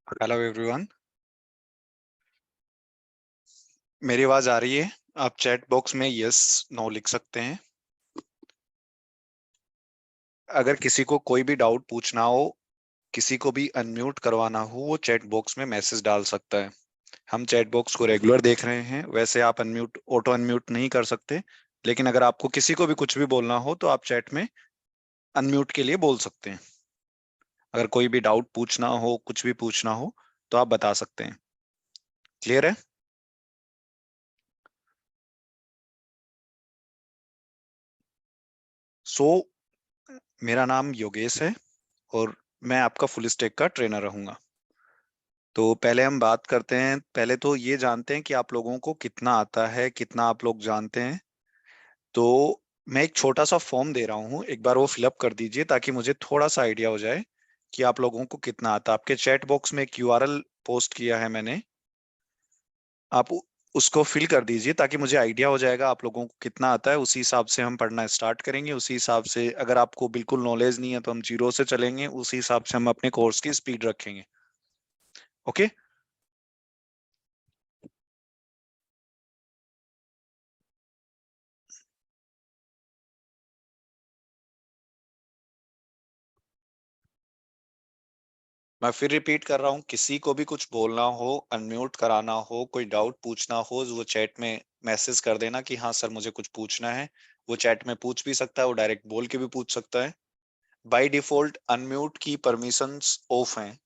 Hello everyone. मेरी आवाज आ रही है? आप चैट बॉक्स में यस नो लिख सकते हैं। अगर किसी को कोई भी डाउट पूछना हो, किसी को भी अनम्यूट करवाना हो, वो चैट बॉक्स में मैसेज डाल सकता है। हम चैट बॉक्स को रेगुलर देख रहे हैं। वैसे आप अनम्यूट ऑटो अनम्यूट नहीं कर सकते, लेकिन अगर आपको किसी को भी कुछ भी बोलना हो तो आप चैट में अनम्यूट के लिए बोल सकते हैं। अगर कोई भी डाउट पूछना हो, कुछ भी पूछना हो, तो आप बता सकते हैं। क्लियर है? सो मेरा नाम योगेश है और मैं आपका फुल स्टैक का ट्रेनर रहूंगा। तो पहले हम बात करते हैं, पहले तो ये जानते हैं कि आप लोगों को कितना आता है, कितना आप लोग जानते हैं। तो मैं एक छोटा सा फॉर्म दे रहा हूँ, एक बार वो फिलअप कर दीजिए ताकि मुझे थोड़ा सा आइडिया हो जाए कि आप लोगों को कितना आता है। आपके चैट बॉक्स में एक यूआरएल पोस्ट किया है मैंने, आप उसको फिल कर दीजिए ताकि मुझे आइडिया हो जाएगा आप लोगों को कितना आता है। उसी हिसाब से हम पढ़ना स्टार्ट करेंगे। उसी हिसाब से अगर आपको बिल्कुल नॉलेज नहीं है तो हम जीरो से चलेंगे, उसी हिसाब से हम अपने कोर्स की स्पीड रखेंगे। ओके। मैं फिर रिपीट कर रहा हूँ, किसी को भी कुछ बोलना हो, अनम्यूट कराना हो, कोई डाउट पूछना हो, वो चैट में मैसेज कर देना कि हाँ सर मुझे कुछ पूछना है। वो चैट में पूछ भी सकता है, वो डायरेक्ट बोल के भी पूछ सकता है। बाय डिफॉल्ट अनम्यूट की परमिशंस ऑफ हैं।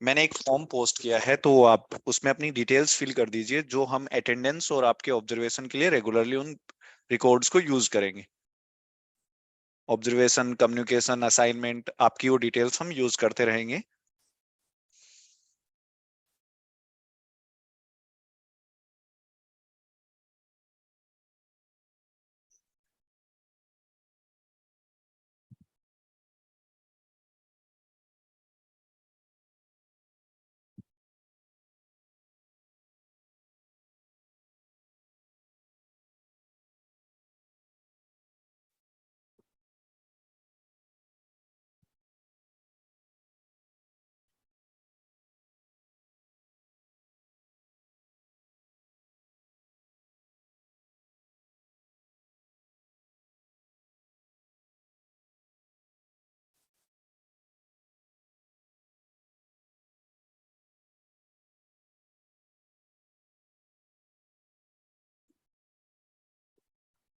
मैंने एक फॉर्म पोस्ट किया है, तो आप उसमें अपनी डिटेल्स फिल कर दीजिए, जो हम अटेंडेंस और आपके ऑब्जर्वेशन के लिए रेगुलरली उन रिकॉर्ड्स को यूज करेंगे। ऑब्जर्वेशन, कम्युनिकेशन, असाइनमेंट, आपकी वो डिटेल्स हम यूज करते रहेंगे।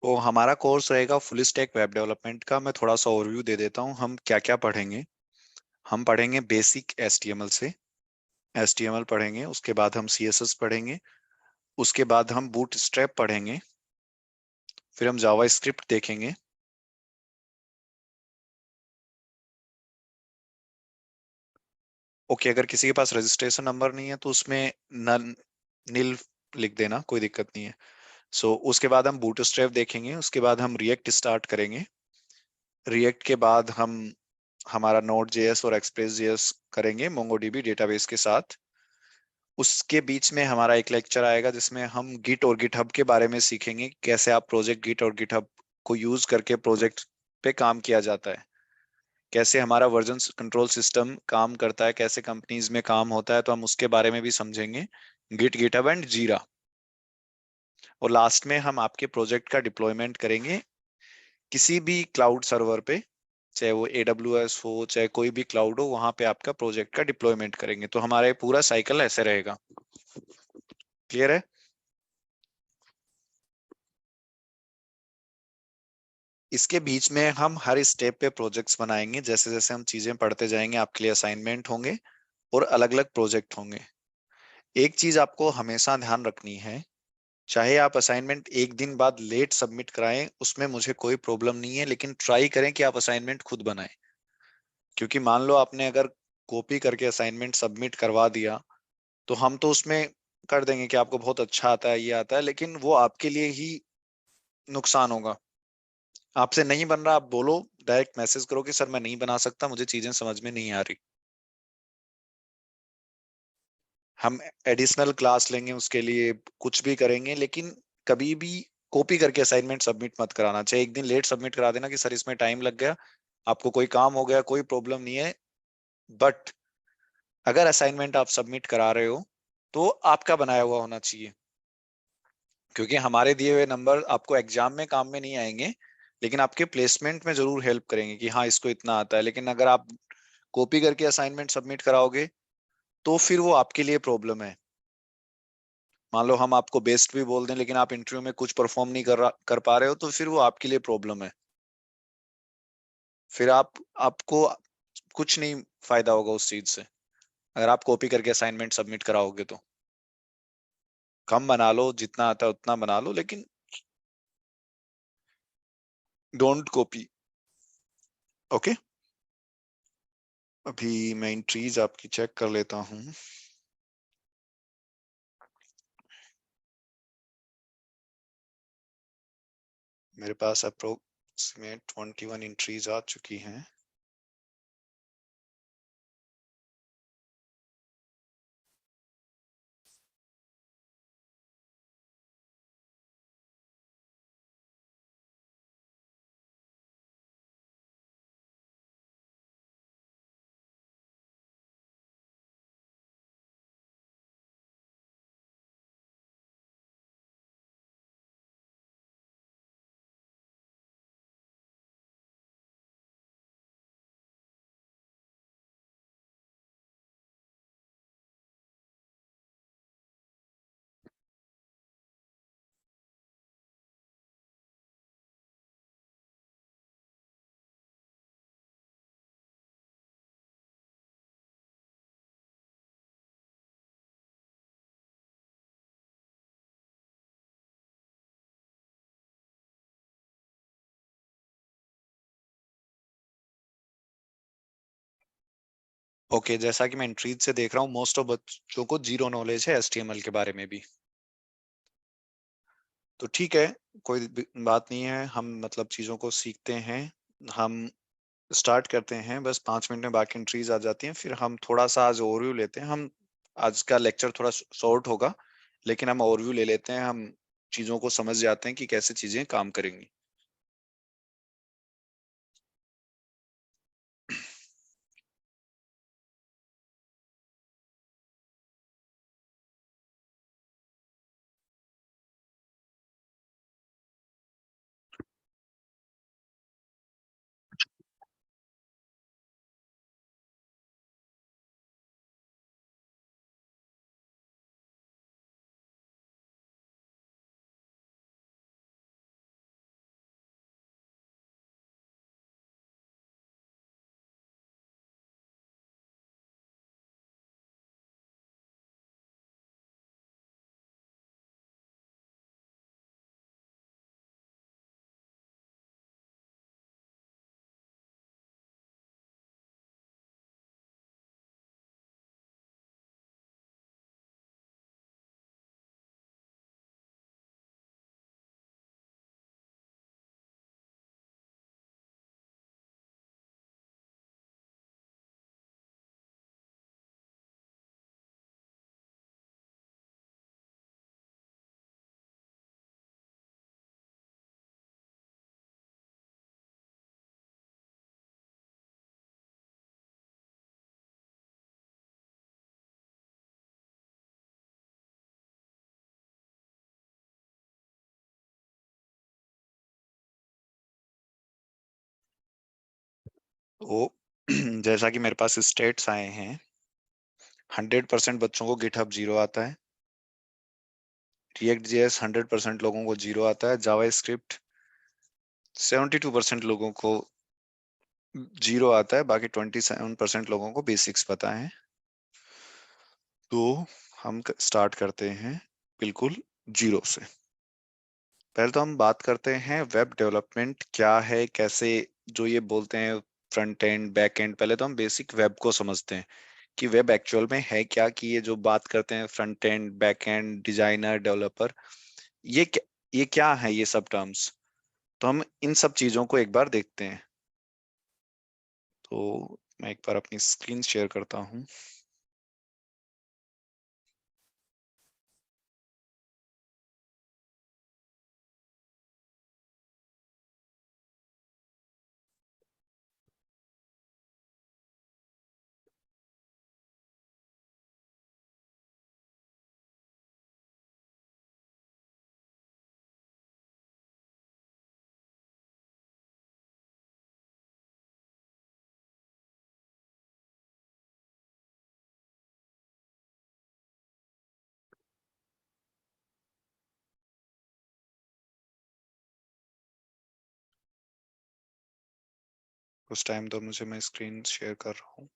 तो हमारा कोर्स रहेगा फुल स्टैक वेब डेवलपमेंट का। मैं थोड़ा सा ओवरव्यू दे देता हूँ हम क्या क्या पढ़ेंगे। हम पढ़ेंगे बेसिक एचटीएमएल से, एचटीएमएल पढ़ेंगे। उसके बाद हम सीएसएस पढ़ेंगे। उसके बाद हम बूटस्ट्रैप पढ़ेंगे। फिर हम जावा स्क्रिप्ट देखेंगे। ओके, अगर किसी के पास रजिस्ट्रेशन नंबर नहीं है तो उसमें नल नील लिख देना, कोई दिक्कत नहीं है। उसके बाद हम बूटस्ट्रैप देखेंगे। उसके बाद हम रिएक्ट स्टार्ट करेंगे। रिएक्ट के बाद हम हमारा नोड जेएस और एक्सप्रेस जेएस करेंगे मोंगोडीबी डेटाबेस के साथ। उसके बीच में हमारा एक लेक्चर आएगा जिसमें हम गिट और गिटहब के बारे में सीखेंगे, कैसे आप प्रोजेक्ट गिट और गिटहब को यूज करके प्रोजेक्ट पे काम किया जाता है, कैसे हमारा वर्जन कंट्रोल सिस्टम काम करता है, कैसे कंपनीज में काम होता है, तो हम उसके बारे में भी समझेंगे। गिट, गिटहब एंड जीरा। और लास्ट में हम आपके प्रोजेक्ट का डिप्लॉयमेंट करेंगे किसी भी क्लाउड सर्वर पे, चाहे वो AWS हो, चाहे कोई भी क्लाउड हो, वहां पे आपका प्रोजेक्ट का डिप्लॉयमेंट करेंगे। तो हमारा ये पूरा साइकिल ऐसे रहेगा। क्लियर है? इसके बीच में हम हर स्टेप पे प्रोजेक्ट्स बनाएंगे। जैसे जैसे हम चीजें पढ़ते जाएंगे आपके लिए असाइनमेंट होंगे और अलग अलग प्रोजेक्ट होंगे। एक चीज आपको हमेशा ध्यान रखनी है, चाहे आप असाइनमेंट एक दिन बाद लेट सबमिट कराएं, उसमें मुझे कोई प्रॉब्लम नहीं है, लेकिन ट्राई करें कि आप असाइनमेंट खुद बनाएं। क्योंकि मान लो आपने अगर कॉपी करके असाइनमेंट सबमिट करवा दिया, तो हम तो उसमें कर देंगे कि आपको बहुत अच्छा आता है, ये आता है, लेकिन वो आपके लिए ही नुकसान होगा। आपसे नहीं बन रहा, आप बोलो, डायरेक्ट मैसेज करो कि सर मैं नहीं बना सकता, मुझे चीजें समझ में नहीं आ रही। हम एडिशनल क्लास लेंगे उसके लिए, कुछ भी करेंगे, लेकिन कभी भी कॉपी करके असाइनमेंट सबमिट मत कराना। चाहे एक दिन लेट सबमिट करा देना कि सर इसमें टाइम लग गया, आपको कोई काम हो गया, कोई प्रॉब्लम नहीं है, बट अगर असाइनमेंट आप सबमिट करा रहे हो तो आपका बनाया हुआ होना चाहिए, क्योंकि हमारे दिए हुए नंबर आपको एग्जाम में काम में नहीं आएंगे, लेकिन आपके प्लेसमेंट में जरूर हेल्प करेंगे कि हाँ इसको इतना आता है। लेकिन अगर आप कॉपी करके असाइनमेंट सबमिट कराओगे तो फिर वो आपके लिए प्रॉब्लम है। मान लो हम आपको बेस्ट भी बोल दें लेकिन आप इंटरव्यू में कुछ परफॉर्म नहीं कर पा रहे हो, तो फिर वो आपके लिए प्रॉब्लम है। फिर आपको कुछ नहीं फायदा होगा उस चीज से, अगर आप कॉपी करके असाइनमेंट सबमिट कराओगे तो। कम बना लो, जितना आता है उतना बना लो, लेकिन डोंट कॉपी। ओके। अभी मैं एंट्रीज आपकी चेक कर लेता हूँ। मेरे पास अप्रोक्सीमेट 21 एंट्रीज आ चुकी हैं। ओके, जैसा कि मैं एंट्रीज से देख रहा हूँ मोस्ट ऑफ बच्चों को जीरो नॉलेज है एचटीएमएल के बारे में भी। तो ठीक है, कोई बात नहीं है, हम मतलब चीजों को सीखते हैं। हम स्टार्ट करते हैं, बस 5 मिनट में बाकी एंट्रीज आ जाती हैं। फिर हम थोड़ा सा आज ओवरव्यू लेते हैं। हम आज का लेक्चर थोड़ा शॉर्ट होगा, लेकिन हम ओवरव्यू ले लेते हैं। हम चीजों को समझ जाते हैं कि कैसे चीजें काम करेंगी। वो जैसा कि मेरे पास स्टेट्स आए हैं, 100% बच्चों को गिटहब जीरो आता है। रिएक्ट जेएस 100% लोगों को जीरो आता है। जावा स्क्रिप्ट 72% लोगों को जीरो आता है। बाकी 27% लोगों को बेसिक्स पता है। तो हम स्टार्ट करते हैं बिल्कुल जीरो से। पहले तो हम बात करते हैं वेब डेवलपमेंट क्या है, कैसे जो ये बोलते हैं फ्रंट एंड बैक एंड। पहले तो हम बेसिक वेब को समझते हैं कि वेब एक्चुअल में है क्या। कि ये जो बात करते हैं front end back and designer developer, ये क्या है ये सब टर्म्स। तो हम इन सब चीजों को एक बार देखते हैं। तो मैं एक बार अपनी स्क्रीन शेयर करता हूँ। उस टाइम तो मुझे, मैं स्क्रीन शेयर कर रहा हूँ।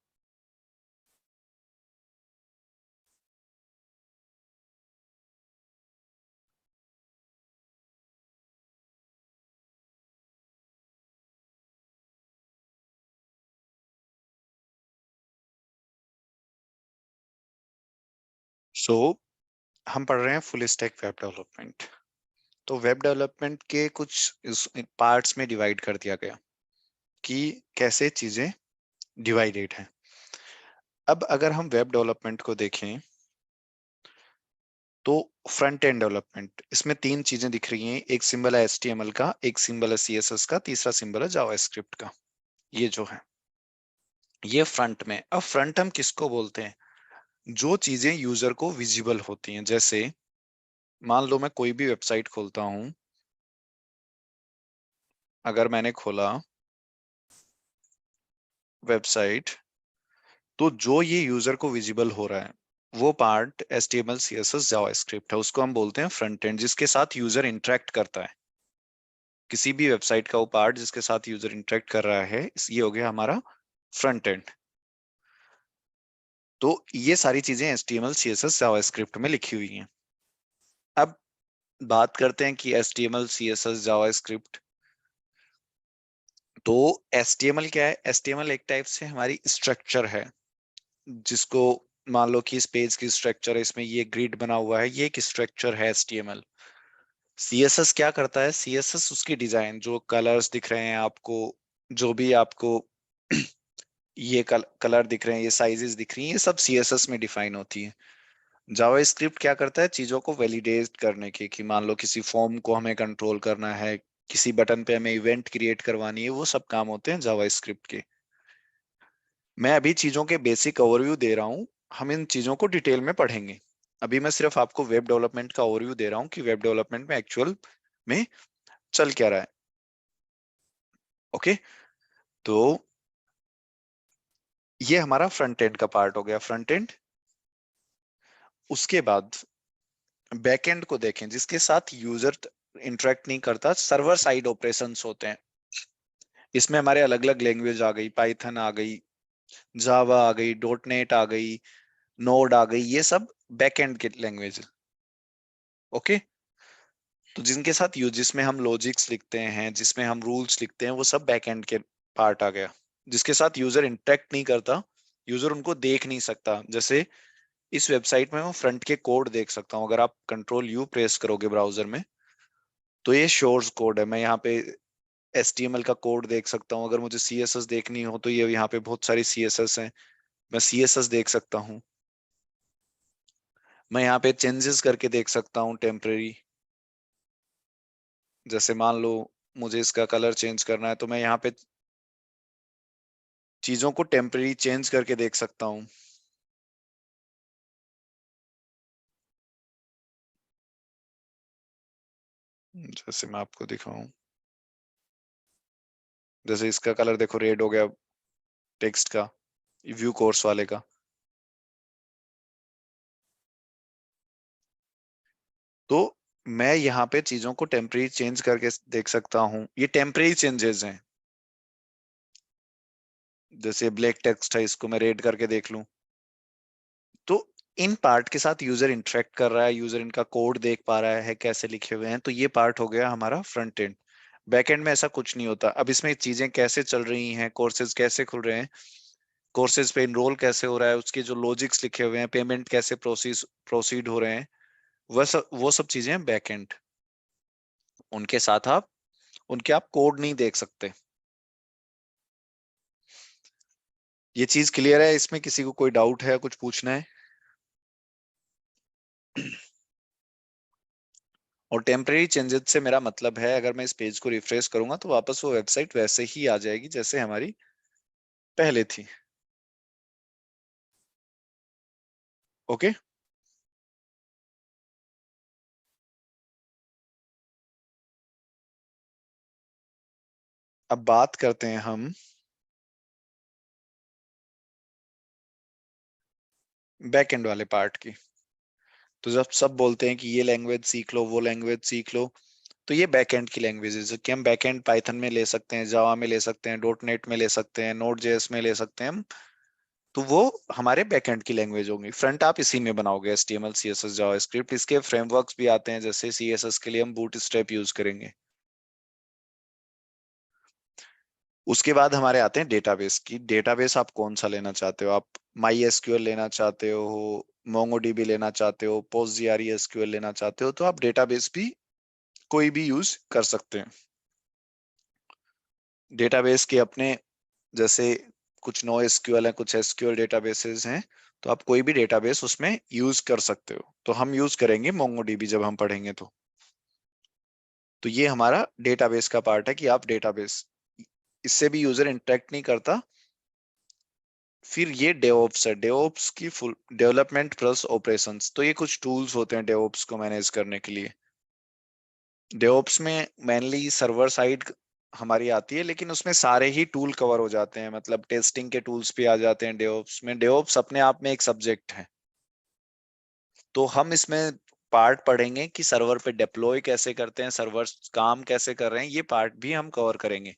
सो हम पढ़ रहे हैं फुल स्टैक वेब डेवलपमेंट। तो वेब डेवलपमेंट के कुछ पार्ट्स में डिवाइड कर दिया गया कि कैसे चीजें डिवाइडेड हैं। अब अगर हम वेब डेवलपमेंट को देखें तो फ्रंट एंड डेवलपमेंट, इसमें तीन चीजें दिख रही हैं। एक सिंबल है HTML का, एक सिंबल है CSS का, तीसरा सिंबल है जावास्क्रिप्ट का। ये जो है ये फ्रंट में। अब फ्रंट हम किसको बोलते हैं? जो चीजें यूजर को विजिबल होती हैं। जैसे मान लो मैं कोई भी वेबसाइट खोलता हूं, अगर मैंने खोला वेबसाइट, तो जो ये यूजर को विजिबल हो रहा है वो पार्ट HTML CSS जावास्क्रिप्ट है। उसको हम बोलते हैं फ्रंट एंड, जिसके साथ यूजर इंटरेक्ट करता है। किसी भी वेबसाइट का वो पार्ट जिसके साथ यूजर इंटरेक्ट कर रहा है, ये हो गया हमारा फ्रंट एंड। तो ये सारी चीजें HTML CSS जावास्क्रिप्ट में लिखी हुई हैं। अब बात करते हैं कि HTML CSS जावास्क्रिप्ट। तो HTML क्या है? HTML एक टाइप से हमारी स्ट्रक्चर है, जिसको मान लो कि इस पेज की स्ट्रक्चर है, इसमें ये ग्रिड बना हुआ है, ये एक स्ट्रक्चर है HTML। CSS क्या करता है? CSS उसकी डिजाइन, जो कलर्स दिख रहे हैं आपको, जो भी आपको ये कलर दिख रहे हैं, ये साइजेस दिख रही हैं, ये सब CSS में डिफाइन होती है। जावास्क्रिप्ट क्या करता है? चीजों को वैलिडेट करने की, कि मान लो किसी फॉर्म को हमें कंट्रोल करना है, किसी बटन पे हमें इवेंट क्रिएट करवानी है, वो सब काम होते हैं जावास्क्रिप्ट के। मैं अभी चीजों के बेसिक ओवरव्यू दे रहा हूँ, हम इन चीजों को डिटेल में पढ़ेंगे। अभी मैं सिर्फ आपको वेब डेवलपमेंट का ओवरव्यू दे रहा हूँ कि वेब डेवलपमेंट में एक्चुअल में चल क्या रहा है। ओके, तो ये हमारा फ्रंट एंड का पार्ट हो गया, फ्रंट एंड। उसके बाद बैक एंड को देखें, जिसके साथ यूजर इंटरेक्ट नहीं करता, सर्वर साइड ऑपरेशंस होते हैं। इसमें हमारे अलग अलग लैंग्वेज आ गई, पाइथन आ गई, जावा आ गई, .NET आ गई, नोड आ गई, ये सब बैक एंड के लैंग्वेज। ओके, तो जिनके साथ यूज, जिसमें हम लॉजिक्स लिखते हैं, जिसमें हम रूल्स लिखते हैं, वो सब बैक एंड के पार्ट आ गया। जिसके साथ यूजर इंटरेक्ट नहीं करता, यूजर उनको देख नहीं सकता। जैसे इस वेबसाइट में मैं फ्रंट के कोड देख सकता हूँ, अगर आप Ctrl+U प्रेस करोगे ब्राउजर में तो ये शोर्स कोड है। मैं यहाँ पे HTML का कोड देख सकता हूँ। अगर मुझे CSS देखनी हो तो ये यहाँ पे बहुत सारी CSS हैं, मैं CSS देख सकता हूँ। मैं यहाँ पे चेंजेस करके देख सकता हूँ टेम्परेरी। जैसे मान लो मुझे इसका कलर चेंज करना है, तो मैं यहाँ पे चीजों को टेम्परेरी चेंज करके देख सकता हूँ। जैसे मैं आपको दिखाऊं, जैसे इसका कलर देखो रेड हो गया, टेक्स्ट का, व्यू कोर्स वाले का। तो मैं यहाँ पे चीजों को टेम्परेरी चेंज करके देख सकता हूँ। ये टेम्परेरी चेंजेस हैं। जैसे ब्लैक टेक्स्ट है, इसको मैं रेड करके देख लूं। तो इन पार्ट के साथ यूजर इंटरेक्ट कर रहा है, यूजर इनका कोड देख पा रहा है कैसे लिखे हुए हैं, तो ये पार्ट हो गया हमारा फ्रंट एंड। बैक एंड में ऐसा कुछ नहीं होता। अब इसमें चीजें कैसे चल रही हैं, कोर्सेज कैसे खुल रहे हैं, कोर्सेज पे इनरोल कैसे हो रहा है, उसके जो लॉजिक्स लिखे हुए हैं, पेमेंट कैसे प्रोसीड हो रहे हैं, वो सब चीजें हैं बैक एंड। उनके साथ आप, उनके आप कोड नहीं देख सकते। ये चीज क्लियर है? इसमें किसी को कोई डाउट है, कुछ पूछना है? और टेम्परेरी चेंजेस से मेरा मतलब है, अगर मैं इस पेज को रिफ्रेश करूंगा तो वापस वो वेबसाइट वैसे ही आ जाएगी जैसे हमारी पहले थी। ओके, अब बात करते हैं हम बैक एंड वाले पार्ट की। तो जब सब बोलते हैं कि ये लैंग्वेज सीख लो, वो लैंग्वेज सीख लो, तो ये बैकएंड की लैंग्वेजेस है कि हम बैकएंड पाइथन में ले सकते हैं, जावा में ले सकते हैं, डॉट नेट में ले सकते हैं, नोड जेएस में ले सकते हैं हम। तो वो हमारे बैकएंड की लैंग्वेज होंगी। फ्रंट आप इसी में बनाओगे, HTML CSS जावास्क्रिप्ट। इसके फ्रेमवर्क्स भी आते हैं, जैसे CSS के लिए हम बूटस्ट्रैप यूज करेंगे। उसके बाद हमारे आते हैं डेटाबेस की। डेटाबेस आप कौन सा लेना चाहते हो? आप माई एसक्यूएल लेना चाहते हो, मोंगोडीबी लेना चाहते हो, पोस्टजीआरई एसक्यूएल लेना चाहते हो, तो आप डेटाबेस भी कोई भी यूज कर सकते हैं। डेटाबेस के अपने जैसे कुछ नो एसक्यूएल है, कुछ एसक्यूएल डेटाबेसेस हैं, तो आप कोई भी डेटाबेस उसमें यूज कर सकते हो। तो हम यूज करेंगे मोंगोडीबी जब हम पढ़ेंगे तो ये हमारा डेटाबेस का पार्ट है कि आप डेटाबेस, इससे भी यूजर इंटरेक्ट नहीं करता। फिर ये डेवऑप्स है। डेवऑप्स की फुल डेवलपमेंट प्लस ऑपरेशंस। तो ये कुछ टूल्स होते हैं डेवऑप्स को मैनेज करने के लिए। डेवऑप्स में मेनली सर्वर साइड हमारी आती है, लेकिन उसमें सारे ही टूल कवर हो जाते हैं, मतलब टेस्टिंग के टूल्स भी आ जाते हैं डेवऑप्स में। डेवऑप्स अपने आप में एक सब्जेक्ट है। तो हम इसमें पार्ट पढ़ेंगे कि सर्वर पे डिप्लॉय कैसे करते हैं, सर्वर काम कैसे कर रहे हैं, ये पार्ट भी हम कवर करेंगे।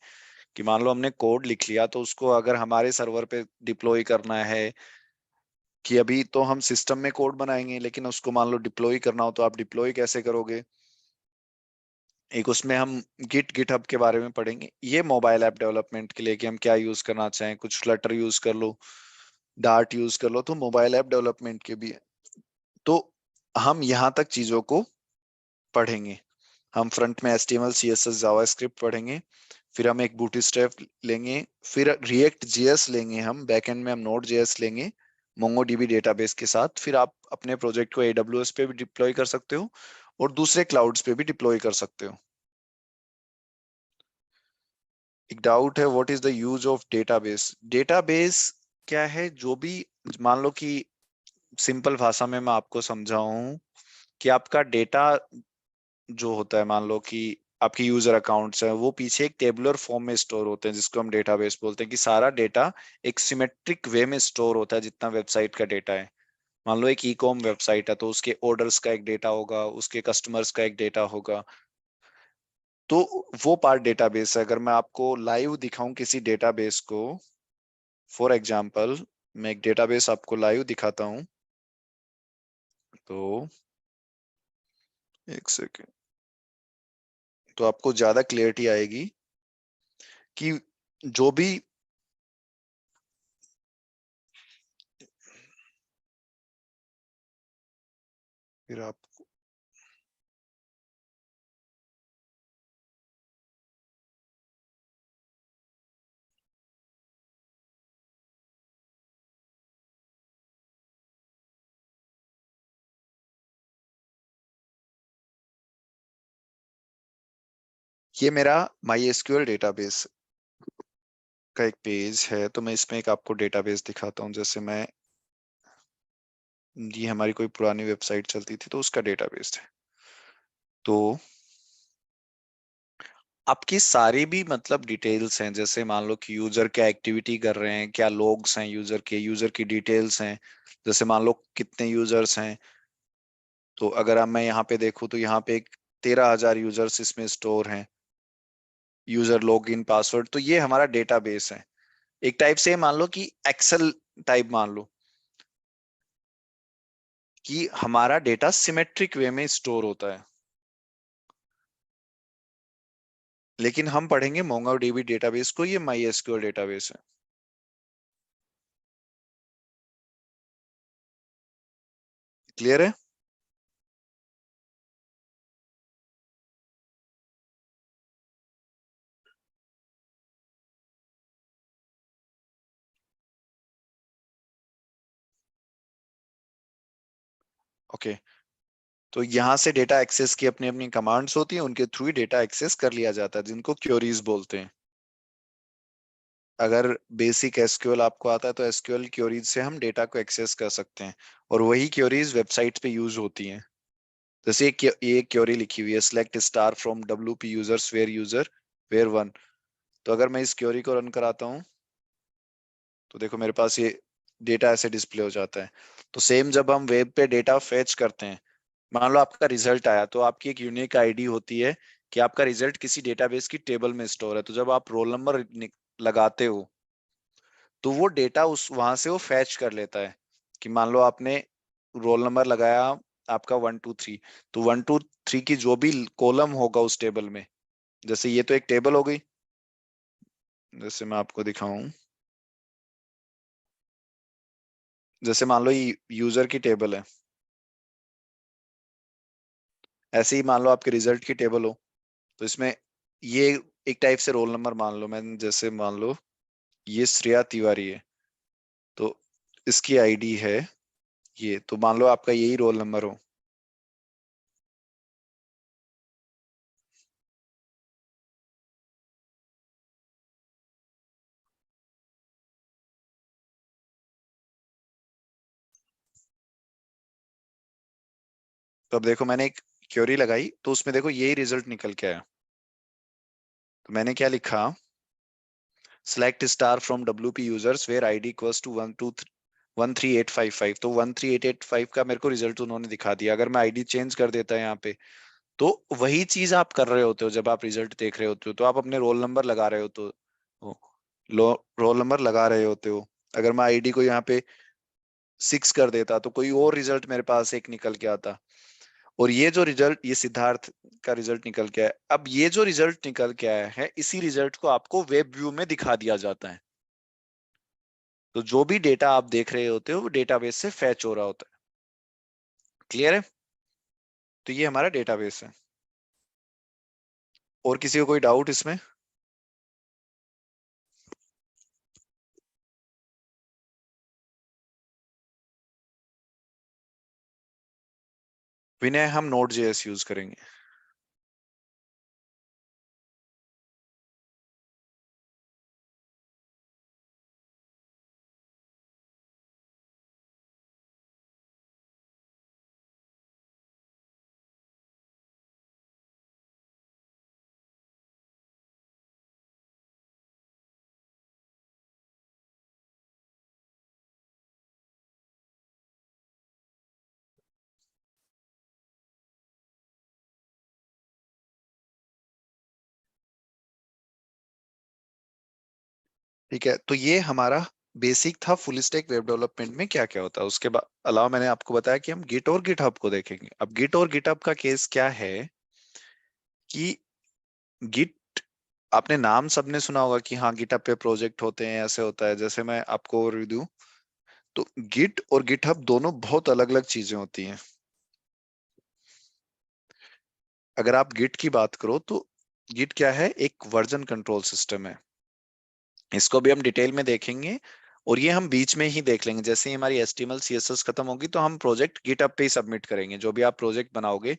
कि मान लो हमने कोड लिख लिया, तो उसको अगर हमारे सर्वर पे डिप्लॉय करना है, कि अभी तो हम सिस्टम में कोड बनाएंगे, लेकिन उसको मान लो डिप्लॉय करना हो, तो आप डिप्लॉय कैसे करोगे। एक उसमें हम गिटहब के बारे में पढ़ेंगे। ये मोबाइल ऐप डेवलपमेंट के लिए कि हम क्या यूज करना चाहें, कुछ फ्लटर यूज कर लो, डार्ट यूज कर लो, तो मोबाइल ऐप डेवलपमेंट के भी है। तो हम यहाँ तक चीजों को पढ़ेंगे। हम फ्रंट में HTML CSS जावास्क्रिप्ट पढ़ेंगे, फिर हम एक बूटस्ट्रैप लेंगे, फिर रिएक्ट जेएस लेंगे, हम बैकएंड में हम नोड जेएस लेंगे मोंगोडीबी डेटाबेस के साथ। फिर आप अपने प्रोजेक्ट को AWS पे भी डिप्लॉय कर सकते हो और दूसरे क्लाउड्स पे भी डिप्लॉय कर सकते हो। एक डाउट है, what is the use of database? Database क्या है? जो भी, मान लो कि सिंपल भाषा में मैं आपको समझाऊं कि आपका डेटा जो होता है, मान लो कि आपकी यूजर अकाउंट्स हैं, वो पीछे एक टेबुलर फॉर्म में स्टोर होते हैं, जिसको हम डेटाबेस बोलते हैं। कि सारा डेटा एक सिमेट्रिक वे में स्टोर होता है, जितना वेबसाइट का डेटा है। मान लो एक ई कॉम वेबसाइट है, तो उसके ऑर्डर्स का एक डेटा होगा, उसके कस्टमर्स का एक डेटा होगा। तो वो पार्ट डेटाबेस है। अगर मैं आपको लाइव दिखाऊं किसी डेटाबेस को, फॉर एग्जांपल मैं एक डेटाबेस आपको लाइव दिखाता हूं, तो एक सेकेंड, तो आपको ज्यादा क्लियरिटी आएगी कि जो भी, फिर आप, ये मेरा माई एसक्यूएल डेटाबेस का एक पेज है। तो मैं इसमें एक आपको डेटाबेस दिखाता हूँ। जैसे मैं, ये हमारी कोई पुरानी वेबसाइट चलती थी, तो उसका डेटाबेस है। तो आपकी सारी भी मतलब डिटेल्स हैं, जैसे मान लो कि यूजर क्या एक्टिविटी कर रहे हैं, क्या लॉग्स हैं यूजर के, यूजर की डिटेल्स हैं। जैसे मान लो कितने यूजर्स हैं, तो अगर अब मैं यहाँ पे देखूँ, तो यहाँ पे एक 13,000 यूजर्स इसमें स्टोर हैं। यूजर लॉग इन पासवर्ड, तो ये हमारा डेटाबेस है। एक टाइप से मान लो कि एक्सेल टाइप मान लो, कि हमारा डेटा सिमेट्रिक वे में स्टोर होता है। लेकिन हम पढ़ेंगे मोंगोडीबी डेटाबेस को, ये माई एसक्यूएल डेटाबेस है। क्लियर है? ओके। तो यहाँ से डेटा एक्सेस की अपनी अपनी कमांड्स होती हैं, उनके थ्रू ही डेटा एक्सेस कर लिया जाता है, जिनको क्वेरीज बोलते हैं। अगर बेसिक एसक्यूएल आपको आता है, तो एसक्यूएल क्वेरीज से हम डेटा को एक्सेस कर सकते हैं, और वही क्वेरीज वेबसाइट पे यूज होती हैं। जैसे ये क्वेरी लिखी हुई है, select star from WP users where user where one. तो अगर मैं इस क्वेरी को रन कराता हूँ, तो देखो मेरे पास ये डेटा ऐसे डिस्प्ले हो जाता है। तो सेम जब हम वेब पे डेटा फेच करते हैं, मान लो आपका रिजल्ट आया, तो आपकी एक यूनिक आईडी होती है कि आपका रिजल्ट किसी डेटाबेस की टेबल में स्टोर है, तो जब आप रोल नंबर लगाते हो तो वो डेटा उस वहां से वो फैच कर लेता है कि मान लो आपने रोल नंबर लगाया आपका 1 2 3, तो 1 2 3 की जो भी कॉलम होगा उस टेबल में, जैसे ये तो एक टेबल हो गई, जैसे मैं आपको दिखाऊं, जैसे मान लो ये यूजर की टेबल है, ऐसे ही मान लो आपके रिजल्ट की टेबल हो, तो इसमें ये एक टाइप से रोल नंबर मान लो, मैं जैसे मान लो ये श्रेया तिवारी है, तो इसकी आईडी है ये, तो मान लो आपका यही रोल नंबर हो, तो अब देखो मैंने एक क्वेरी लगाई तो उसमें देखो यही रिजल्ट निकल के आया। तो मैंने क्या लिखा, select star from WP users where ID equals to 123 13855, तो 13885 का मेरे को रिजल्ट उन्होंने दिखा दिया। अगर मैं आईडी चेंज कर देता यहाँ पे, तो वही चीज आप कर रहे होते हो जब आप रिजल्ट देख रहे होते हो, तो आप अपने रोल नंबर लगा रहे हो, तो रोल नंबर लगा रहे होते हो। अगर मैं आईडी को यहाँ पे 6 कर देता तो कोई और रिजल्ट मेरे पास एक निकल के आता। और ये जो रिजल्ट, ये सिद्धार्थ का रिजल्ट निकल के आया, अब ये जो रिजल्ट निकल के आया है इसी रिजल्ट को आपको वेब व्यू में दिखा दिया जाता है। तो जो भी डेटा आप देख रहे होते हो वो डेटाबेस से फैच हो रहा होता है। क्लियर है? तो ये हमारा डेटाबेस है। और किसी को कोई डाउट इसमें? विनय, हम नोड जेएस यूज करेंगे। ठीक है, तो ये हमारा बेसिक था फुल स्टैक वेब डेवलपमेंट में क्या क्या होता है। उसके बाद अलावा मैंने आपको बताया कि हम गिट और गिटहब को देखेंगे। अब गिट और गिटहब का केस क्या है कि गिट, आपने नाम सबने सुना होगा कि हाँ गिटहब पे प्रोजेक्ट होते हैं, ऐसे होता है। जैसे मैं आपको ओवरव्यू दूं, तो गिट और गिटहब दोनों बहुत अलग अलग चीजें होती हैं। अगर आप गिट की बात करो तो गिट क्या है, एक वर्जन कंट्रोल सिस्टम है। इसको भी हम डिटेल में देखेंगे, और ये हम बीच में ही देख लेंगे। जैसे ही हमारी HTML CSS खत्म होगी तो हम प्रोजेक्ट गिटहब पे ही सबमिट करेंगे। जो भी आप प्रोजेक्ट बनाओगे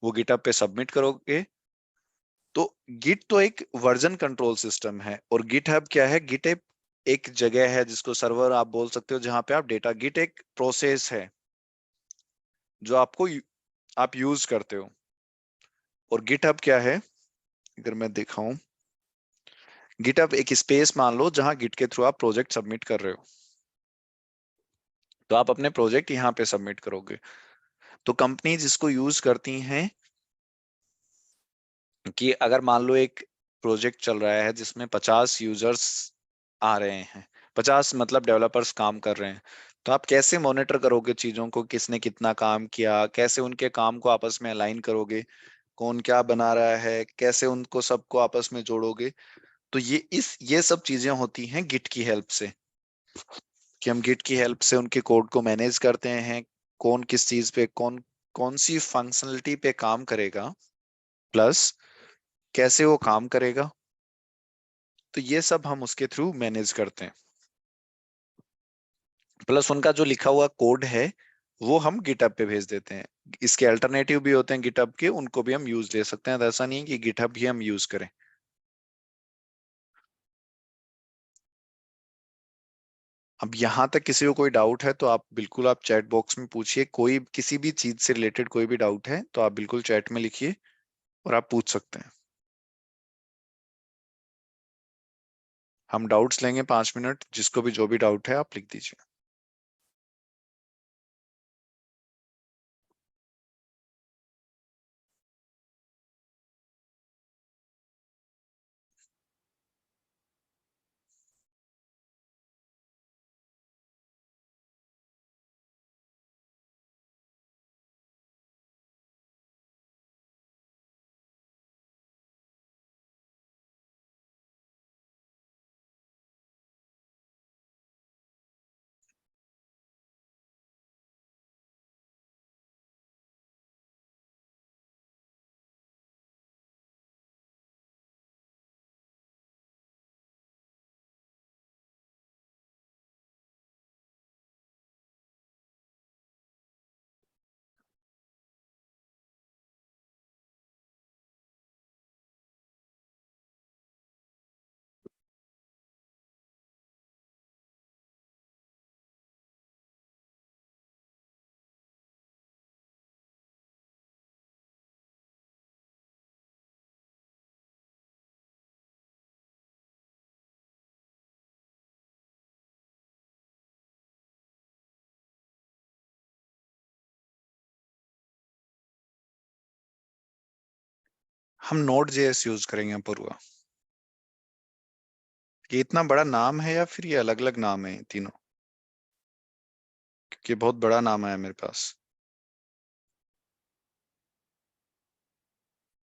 वो गिटहब पे सबमिट करोगे। तो गिट तो एक वर्जन कंट्रोल सिस्टम है, और गिटहब क्या है, गिट एक जगह है जिसको सर्वर आप बोल सकते हो, जहां पे आप डेटा, गिट एक प्रोसेस है जो आप यूज करते हो। और गिटहब क्या है, अगर मैं दिखाऊं, गिटहब एक स्पेस मान लो जहां गिट के थ्रू आप प्रोजेक्ट सबमिट कर रहे हो, तो आप अपने प्रोजेक्ट यहाँ पे सबमिट करोगे। तो कंपनी जिसको यूज करती हैं कि अगर मान लो एक प्रोजेक्ट चल रहा है जिसमें 50 यूजर्स आ रहे हैं, 50 मतलब डेवलपर्स काम कर रहे हैं, तो आप कैसे मॉनिटर करोगे चीजों को, किसने कितना काम किया, कैसे उनके काम को आपस में अलाइन करोगे, कौन क्या बना रहा है, कैसे उनको सबको आपस में जोड़ोगे। तो ये सब चीजें होती हैं गिट की हेल्प से, कि हम गिट की हेल्प से उनके कोड को मैनेज करते हैं, कौन किस चीज पे, कौन कौन सी फंक्शनलिटी पे काम करेगा, प्लस कैसे वो काम करेगा। तो ये सब हम उसके थ्रू मैनेज करते हैं। प्लस उनका जो लिखा हुआ कोड है वो हम गिटहब पे भेज देते हैं। इसके अल्टरनेटिव भी होते हैं गिटहब के, उनको भी हम यूज ले सकते हैं। तो ऐसा नहीं है कि गिटहब ही हम यूज करें। अब यहाँ तक किसी को कोई डाउट है तो आप बिल्कुल, आप चैट बॉक्स में पूछिए। कोई किसी भी चीज से रिलेटेड कोई भी डाउट है तो आप बिल्कुल चैट में लिखिए और आप पूछ सकते हैं। हम डाउट्स लेंगे 5 मिनट, जिसको भी जो भी डाउट है आप लिख दीजिए। हम नोड जेएस यूज करेंगे पूर्वा। ये इतना बड़ा नाम है या फिर ये अलग अलग नाम है तीनों? क्योंकि बहुत बड़ा नाम है मेरे पास।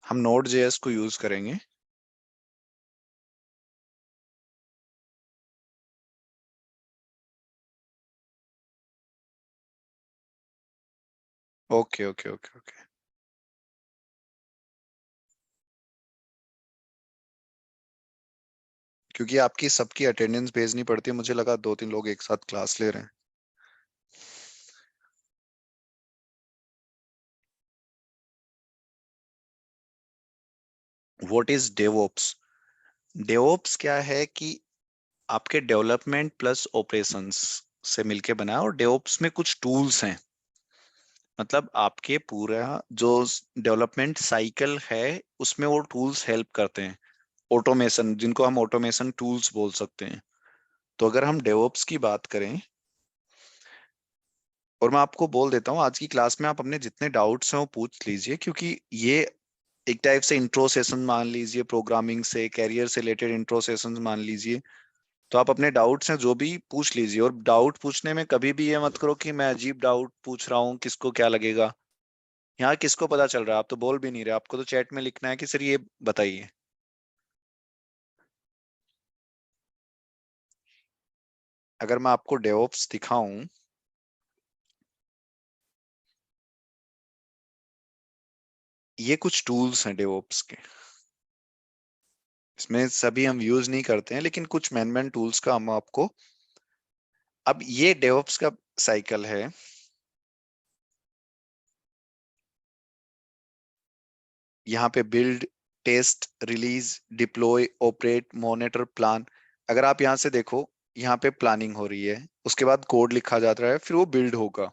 हम नोड जेएस को यूज करेंगे। Okay okay okay okay. क्योंकि आपकी सबकी अटेंडेंस भेजनी पड़ती है, मुझे लगा दो तीन लोग एक साथ क्लास ले रहे हैं। What is DevOps? डेवऑप्स क्या है कि आपके डेवलपमेंट प्लस ऑपरेशंस से मिलके बना है, और डेवऑप्स में कुछ टूल्स हैं। मतलब आपके पूरा जो डेवलपमेंट साइकिल है उसमें वो टूल्स हेल्प करते हैं। ऑटोमेशन, जिनको हम ऑटोमेशन टूल्स बोल सकते हैं। तो अगर हम डेवऑप्स की बात करें, और मैं आपको बोल देता हूँ आज की क्लास में आप अपने जितने डाउट्स हैं वो पूछ लीजिए, क्योंकि ये एक टाइप से इंट्रो सेशन मान लीजिए, प्रोग्रामिंग से कैरियर से रिलेटेड इंट्रो सेशन मान लीजिए। तो आप अपने डाउट्स हैं जो भी पूछ लीजिए, और डाउट पूछने में कभी भी ये मत करो कि मैं अजीब डाउट पूछ रहा हूँ, किसको क्या लगेगा। यहाँ किसको पता चल रहा है? आप तो बोल भी नहीं रहे, आपको तो चैट में लिखना है कि सर ये बताइए। अगर मैं आपको डेवऑप्स दिखाऊं, ये कुछ टूल्स हैं डेवऑप्स के। इसमें सभी हम यूज नहीं करते हैं, लेकिन कुछ मैन मैन टूल्स का हम आपको। अब ये डेवऑप्स का साइकिल है। यहाँ पे build, test, release, deploy, operate, monitor, plan. अगर आप यहाँ से देखो, यहाँ पे प्लानिंग हो रही है, उसके बाद कोड लिखा जाता है, फिर वो बिल्ड होगा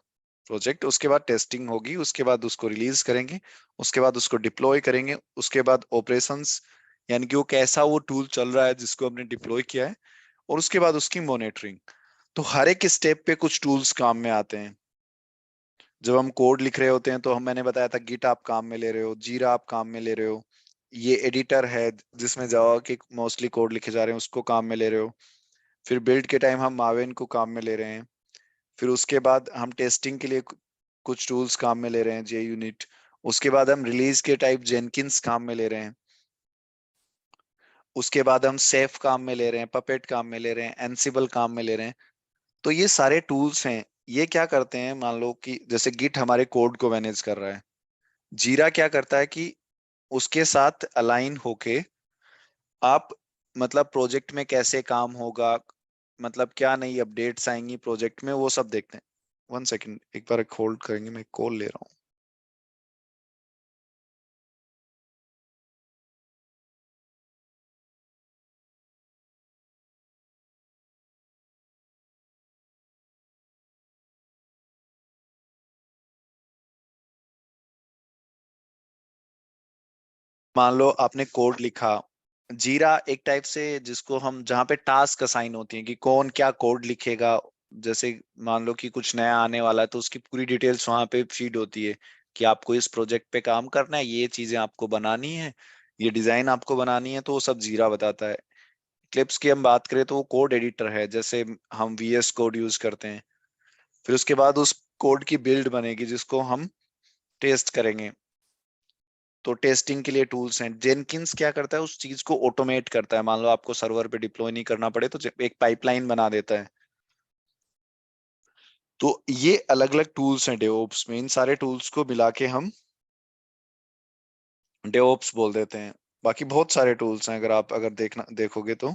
प्रोजेक्ट, उसके बाद टेस्टिंग होगी, उसके बाद उसको रिलीज करेंगे, उसके बाद उसको डिप्लॉय करेंगे, उसके बाद ऑपरेशंस, यानी कि वो कैसा वो टूल चल रहा है जिसको हमने डिप्लॉय किया है, और उसके बाद उसकी मॉनिटरिंग। तो हर एक स्टेप पे कुछ टूल्स काम में आते हैं। जब हम कोड लिख रहे होते हैं तो हम, मैंने बताया था, गिट आप काम में ले रहे हो, जीरा आप काम में ले रहे हो, ये एडिटर है जिसमें जावा के मोस्टली कोड लिखे जा रहे हैं उसको काम में ले रहे हो। फिर बिल्ड के टाइम हम मावेन को काम में ले रहे हैं। फिर उसके बाद हम टेस्टिंग के लिए कुछ टूल्स काम में ले रहे हैं, जे यूनिट। उसके बाद हम रिलीज के टाइप जेनकिंस काम में ले रहे हैं। उसके बाद हम सेफ काम में ले रहे हैं, पपेट काम में ले रहे हैं, एनसिबल काम में ले रहे हैं। तो ये सारे टूल्स हैं। ये क्या करते हैं, मान लो कि जैसे गिट हमारे कोड को मैनेज कर रहा है, जीरा क्या करता है कि उसके साथ अलाइन होके आप, मतलब प्रोजेक्ट में कैसे काम होगा, मतलब क्या नई अपडेट्स आएंगी प्रोजेक्ट में, वो सब देखते हैं। वन सेकंड, एक बार होल्ड करेंगे, मैं कॉल ले रहा हूँ। मान लो आपने कोड लिखा। जीरा एक टाइप से जिसको हम, जहाँ पे टास्क असाइन होती है कि कौन क्या कोड लिखेगा। जैसे मान लो कि कुछ नया आने वाला है तो उसकी पूरी डिटेल्स वहां पे फीड होती है कि आपको इस प्रोजेक्ट पे काम करना है, ये चीजें आपको बनानी है, ये डिजाइन आपको बनानी है, तो वो सब जीरा बताता है। क्लिप्स की हम बात करें तो वो कोड एडिटर है, जैसे हम वीएस कोड यूज करते हैं। फिर उसके बाद उस कोड की बिल्ड बनेगी जिसको हम टेस्ट करेंगे। तो टेस्टिंग के लिए टूल्स हैं। जेनकिंस क्या करता है, उस चीज को ऑटोमेट करता है। मान लो आपको सर्वर पे डिप्लॉय नहीं करना पड़े तो एक पाइपलाइन बना देता है। तो ये अलग अलग टूल्स हैं डेवऑप्स में। इन सारे टूल्स को मिला के हम डेवऑप्स बोल देते हैं। बाकी बहुत सारे टूल्स हैं, अगर आप अगर देखना देखोगे तो।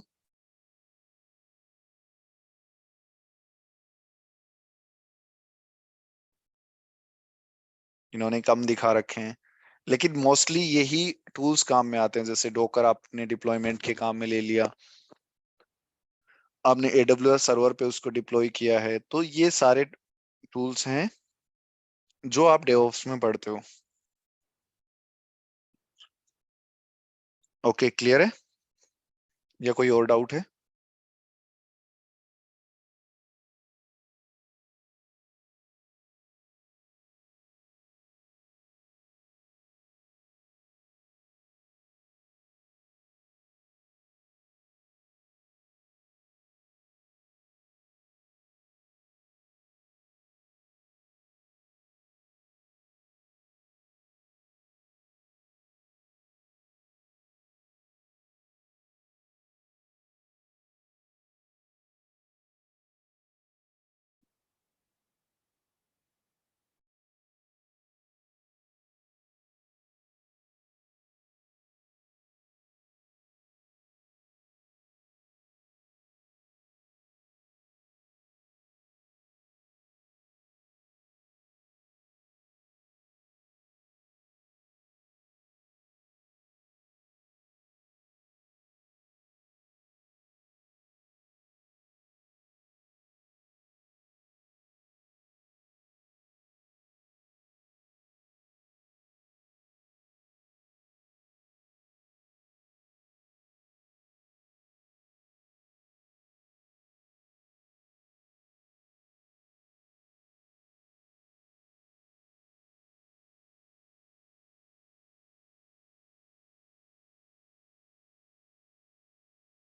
इन्होंने कम दिखा रखे हैं, लेकिन मोस्टली यही टूल्स काम में आते हैं। जैसे डोकर आपने डिप्लॉयमेंट के काम में ले लिया, आपने एडब्ल्यूएस सर्वर पे उसको डिप्लॉय किया है, तो ये सारे टूल्स हैं जो आप डेवऑप्स में पढ़ते हो। ओके, क्लियर है? या कोई और डाउट है?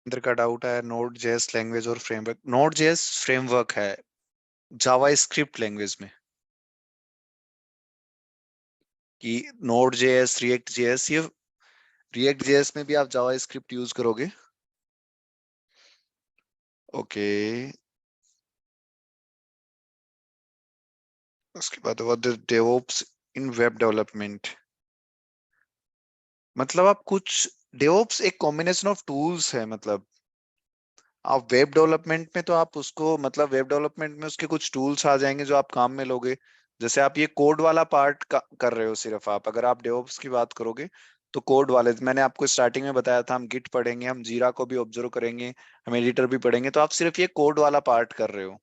अंदर का डाउट है नोड जेएस लैंग्वेज और फ्रेमवर्क। नोड जेएस फ्रेमवर्क है जावा स्क्रिप्ट लैंग्वेज में, कि नोड जेएस रिएक्ट जेएस, ये रिएक्ट जेएस में भी आप जावा स्क्रिप्ट यूज करोगे। ओके। उसके बाद what is DevOps in web development? मतलब आप कुछ, डेवऑप्स एक कॉम्बिनेशन ऑफ टूल्स है। मतलब आप वेब डेवलपमेंट में तो आप उसको, मतलब वेब डेवलपमेंट में उसके कुछ टूल्स आ जाएंगे जो आप काम में लोगे। जैसे आप ये कोड वाला पार्ट कर रहे हो सिर्फ आप, अगर आप डेवऑप्स की बात करोगे तो कोड वाले, मैंने आपको स्टार्टिंग में बताया था, हम गिट पढ़ेंगे, हम जीरा को भी ऑब्जर्व करेंगे, हम एडिटर भी पढ़ेंगे, तो आप सिर्फ ये कोड वाला पार्ट कर रहे हो।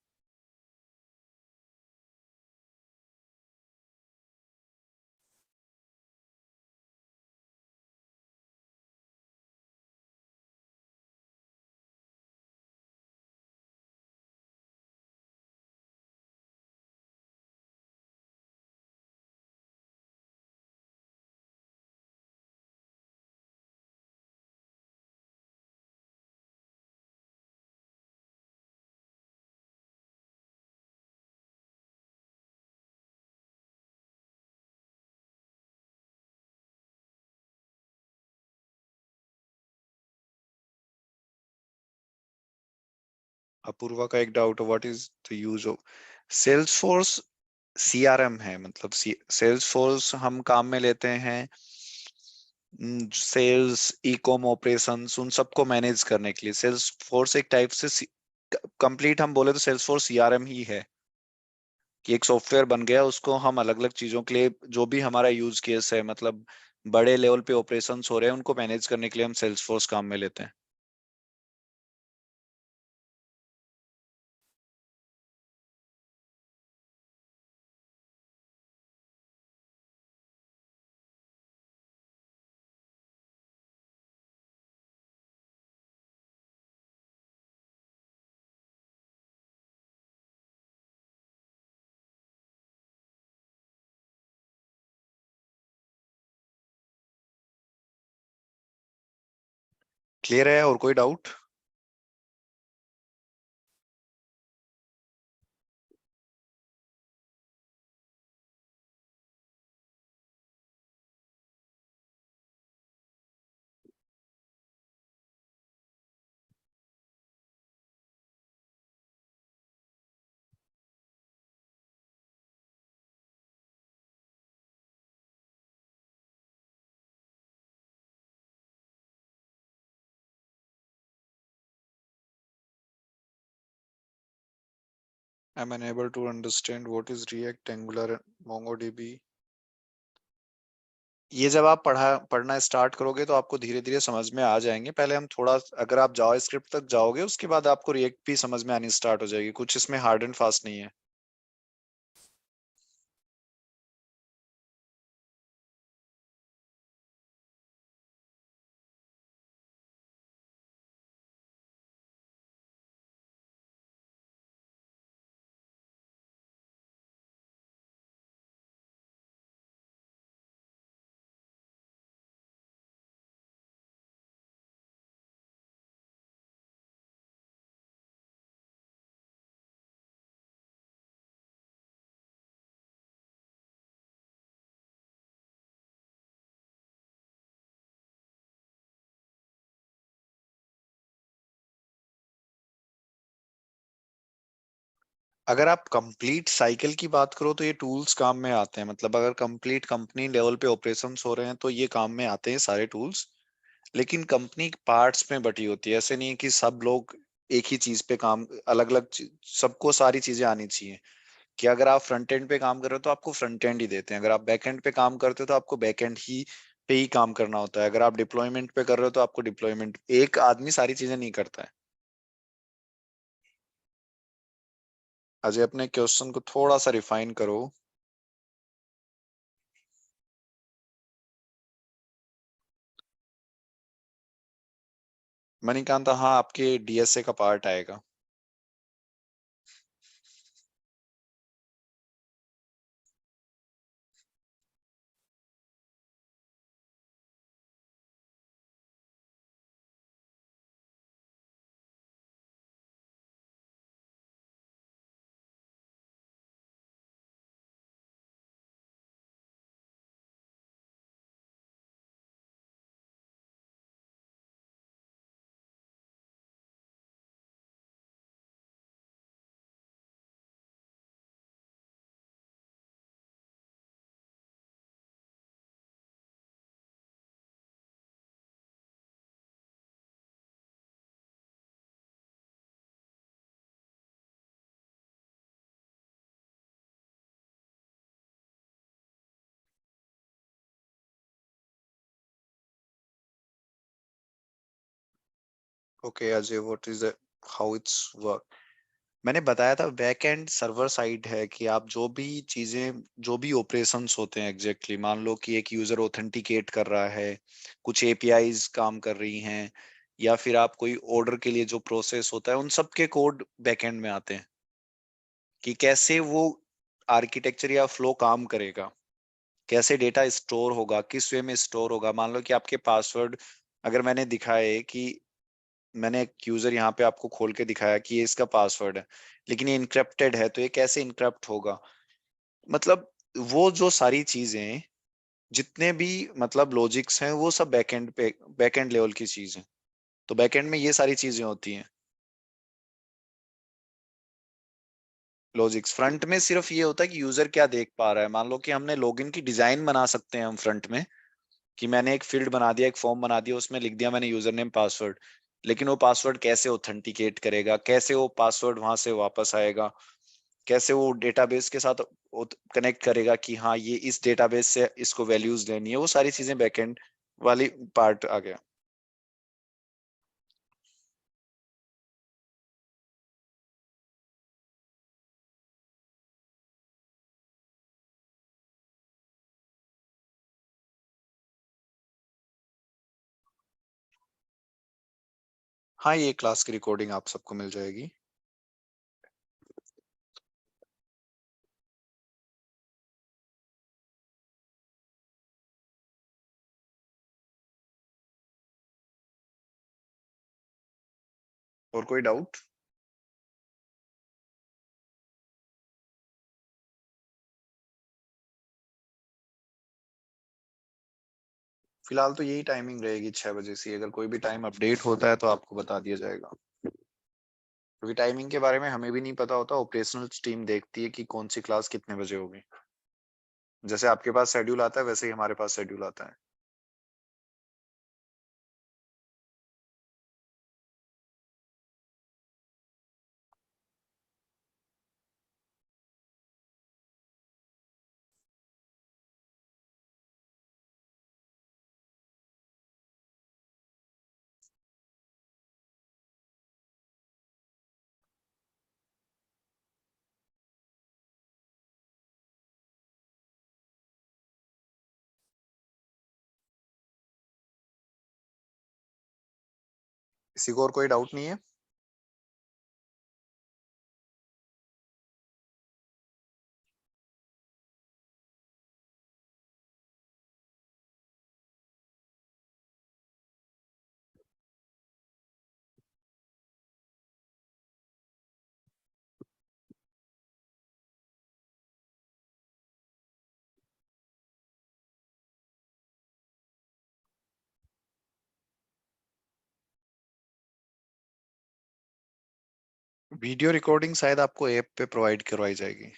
अपूर्वा का एक डाउट है, what is the use of Salesforce? CRM है, मतलब सेल्स फोर्स हम काम में लेते हैं सेल्स, ई कॉम ऑपरेशंस, उन सबको मैनेज करने के लिए सेल्स फोर्स एक टाइप से कंप्लीट हम बोले तो सेल्स फोर्स सीआरएम ही है, कि एक सॉफ्टवेयर बन गया, उसको हम अलग अलग चीजों के लिए, जो भी हमारा यूज केस है, मतलब बड़े लेवल पे ऑपरेशंस हो रहे हैं उनको मैनेज करने के लिए हम सेल्स फोर्स काम में लेते हैं। क्लियर है? और कोई doubt? I am unable to understand what is React Angular MongoDB. ये जब आप पढ़ना स्टार्ट करोगे तो आपको धीरे धीरे समझ में आ जाएंगे। पहले हम थोड़ा, अगर आप जावास्क्रिप्ट तक जाओगे उसके बाद आपको रिएक्ट भी समझ में आनी स्टार्ट हो जाएगी, कुछ इसमें हार्ड एंड फास्ट नहीं है। अगर आप कंप्लीट साइकिल की बात करो तो ये टूल्स काम में आते हैं, मतलब अगर कंप्लीट कंपनी लेवल पे ऑपरेशंस हो रहे हैं तो ये काम में आते हैं सारे टूल्स। लेकिन कंपनी पार्ट्स में बटी होती है, ऐसे नहीं है कि सब लोग एक ही चीज पे काम, अलग अलग सबको सारी चीजें आनी चाहिए। कि अगर आप फ्रंट एंड पे काम कर रहे हो तो आपको फ्रंट एंड ही देते हैं, अगर आप बैक एंड पे काम करते हो तो आपको बैक एंड ही पे ही काम करना होता है, अगर आप डिप्लॉयमेंट पे कर रहे हो तो आपको डिप्लॉयमेंट, एक आदमी सारी चीजें नहीं करता है। अजय अपने क्वेश्चन को थोड़ा सा रिफाइन करो। मणिकांत, हाँ आपके डीएसए का पार्ट आएगा। Okay Ajay, what is how it's work? मैंने बताया था बैक एंड सर्वर साइड है कि आप जो भी चीजें, जो भी ऑपरेशंस होते हैं एग्जैक्टली मान लो कि एक यूजर ऑथेंटिकेट कर रहा है, कुछ एपीआईज काम कर रही हैं, या फिर आप कोई ऑर्डर के लिए जो प्रोसेस होता है, उन सब के कोड बैकएंड में आते हैं कि कैसे वो आर्किटेक्चर या फ्लो काम करेगा, कैसे डेटा स्टोर होगा, किस वे में स्टोर होगा। मान लो कि आपके पासवर्ड, अगर मैंने दिखाए कि मैंने एक यूजर यहाँ पे आपको खोल के दिखाया कि ये इसका पासवर्ड है, लेकिन ये इनक्रिप्टेड है, तो ये कैसे इनक्रिप्ट होगा? मतलब वो जो सारी चीजें, जितने भी मतलब लॉजिक्स हैं, वो सब बैकएंड पे, बैकएंड लेवल की चीज है। तो बैकएंड में ये सारी चीजें होती हैं। लॉजिक्स फ्रंट में सिर्फ ये होता है कि यूजर क्या देख पा रहा है। मान लो कि हमने लॉगिन की डिजाइन बना सकते हैं हम फ्रंट में, कि मैंने एक फील्ड बना दिया, एक फॉर्म बना दिया, उसमें लिख दिया मैंने यूजर नेम पासवर्ड, लेकिन वो पासवर्ड कैसे ऑथेंटिकेट करेगा, कैसे वो पासवर्ड वहां से वापस आएगा, कैसे वो डेटाबेस के साथ कनेक्ट करेगा कि हाँ ये इस डेटाबेस से इसको वैल्यूज लेनी है, वो सारी चीजें बैकएंड वाली पार्ट आ गया। हाँ, ये क्लास की रिकॉर्डिंग आप सबको मिल जाएगी। और कोई डाउट? फिलहाल तो यही टाइमिंग रहेगी 6 बजे से। अगर कोई भी टाइम अपडेट होता है तो आपको बता दिया जाएगा, क्योंकि टाइमिंग के बारे में हमें भी नहीं पता होता, ऑपरेशनल टीम देखती है कि कौन सी क्लास कितने बजे होगी। जैसे आपके पास शेड्यूल आता है वैसे ही हमारे पास शेड्यूल आता है। किसी को और कोई डाउट नहीं है? वीडियो रिकॉर्डिंग शायद आपको ऐप पे प्रोवाइड करवाई जाएगी।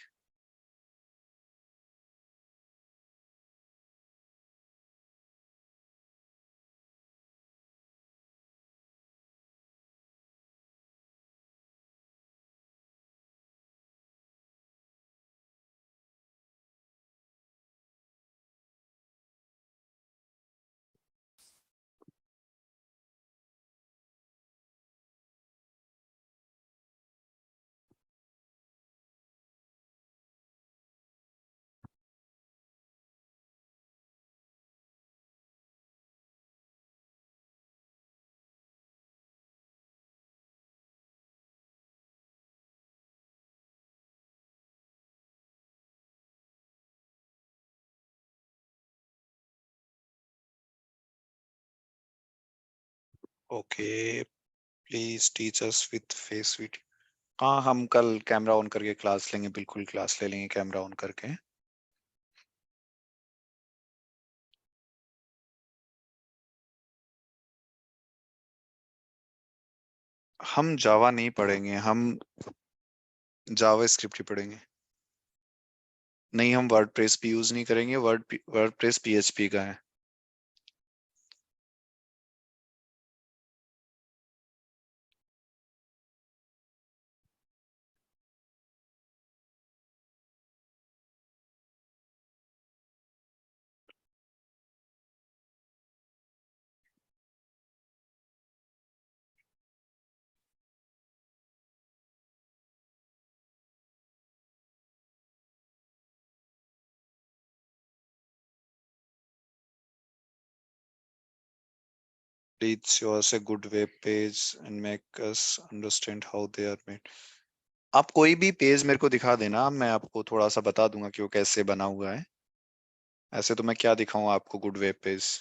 Okay, please teach us with face video. हाँ, हम कल कैमरा ऑन करके क्लास लेंगे, बिल्कुल क्लास ले लेंगे कैमरा ऑन करके। हम जावा नहीं पढ़ेंगे, हम जावा स्क्रिप्ट ही पढ़ेंगे। नहीं, हम वर्ड प्रेस भी यूज नहीं करेंगे, वर्ड प्रेस पीएचपी का है। Please show us a good web page and make us understand how they are made. आप कोई भी पेज मेरे को दिखा देना, मैं आपको थोड़ा सा बता दूंगा कि वो कैसे बना हुआ है। ऐसे तो मैं क्या दिखाऊं आपको गुड वेब पेज।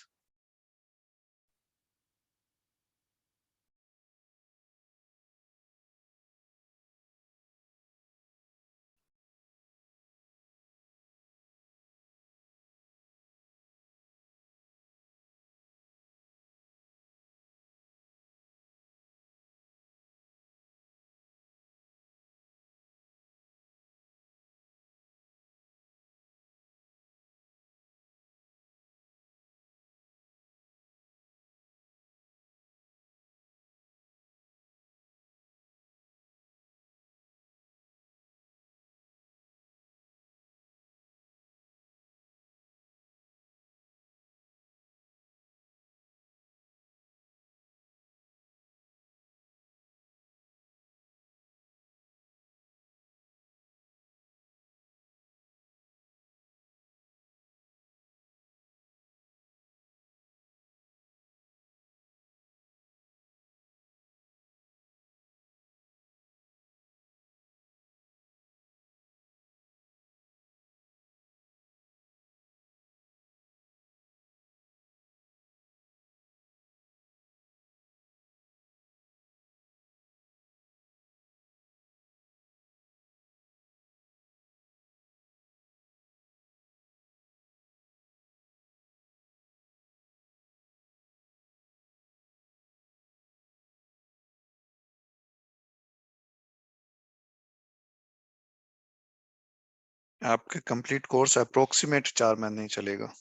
आपके कंप्लीट कोर्स अप्रोक्सीमेट 4 महीने ही चलेगा।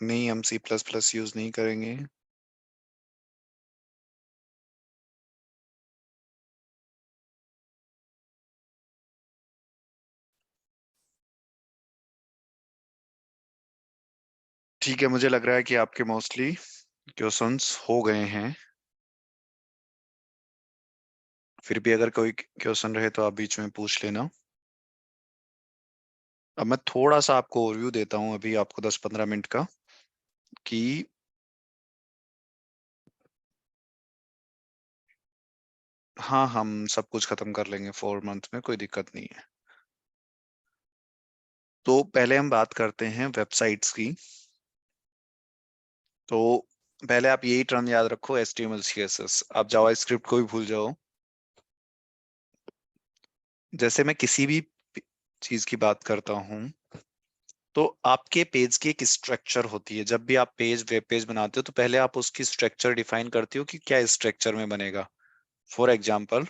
नहीं, हम C++ यूज नहीं करेंगे। ठीक है, मुझे लग रहा है कि आपके मोस्टली क्वेश्चंस हो गए हैं। फिर भी अगर कोई क्वेश्चन रहे तो आप बीच में पूछ लेना। अब मैं थोड़ा सा आपको ओवरव्यू देता हूँ अभी आपको 10-15 मिनट का, कि हाँ, हम सब कुछ खत्म कर लेंगे 4 मंथ में, कोई दिक्कत नहीं है। तो पहले हम बात करते हैं वेबसाइट्स की। तो पहले आप यही टर्म याद रखो, HTML CSS। आप जावास्क्रिप्ट को भी भूल जाओ। जैसे मैं किसी भी चीज की बात करता हूँ, तो आपके पेज की एक स्ट्रक्चर होती है। जब भी आप वेब पेज बनाते हो तो पहले आप उसकी स्ट्रक्चर डिफाइन करते हो कि क्या स्ट्रक्चर में बनेगा। फॉर एग्जाम्पल,